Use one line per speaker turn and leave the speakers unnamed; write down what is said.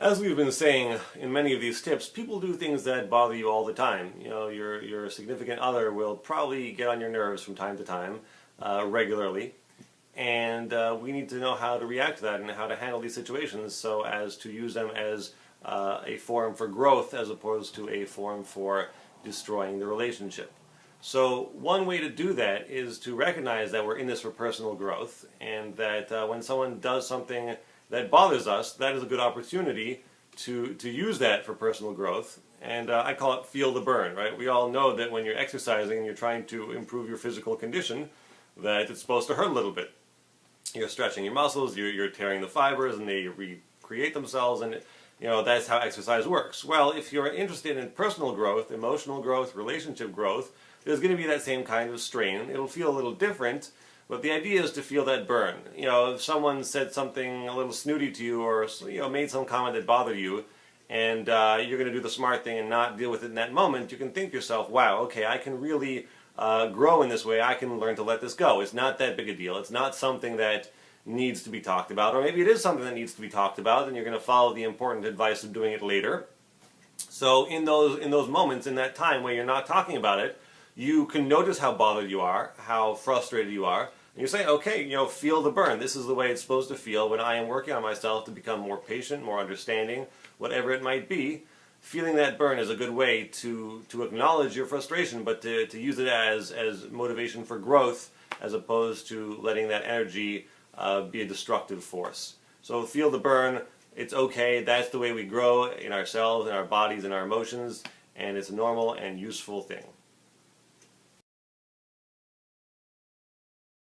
As we've been saying in many of these tips, people do things that bother you all the time. You know, your significant other will probably get on your nerves from time to time, regularly. And we need to know how to react to that and how to handle these situations so as to use them as a forum for growth as opposed to a forum for destroying the relationship. So one way to do that is to recognize that we're in this for personal growth, and that when someone does something that bothers us, that is a good opportunity to use that for personal growth. And I call it feel the burn, right? We all know that when you're exercising and you're trying to improve your physical condition, that it's supposed to hurt a little bit. You're stretching your muscles, you're tearing the fibers, and they recreate themselves, and you know, that's how exercise works. Well, if you're interested in personal growth, emotional growth, relationship growth, there's going to be that same kind of strain. It'll feel a little different, but the idea is to feel that burn. You know, if someone said something a little snooty to you, or made some comment that bothered you, and you're going to do the smart thing and not deal with it in that moment, you can think to yourself, wow, okay, I can really grow in this way. I can learn to let this go. It's not that big a deal. It's not something that needs to be talked about, or maybe it is something that needs to be talked about, and you're going to follow the important advice of doing it later. So in those moments, in that time where you're not talking about it, you can notice how bothered you are, how frustrated you are, and you say, okay, feel the burn. This is the way it's supposed to feel when I am working on myself to become more patient, more understanding, whatever it might be. Feeling that burn is a good way to acknowledge your frustration, but to use it as motivation for growth, as opposed to letting that energy be a destructive force. So feel the burn. It's okay. That's the way we grow in ourselves, in our bodies, in our emotions, and it's a normal and useful thing.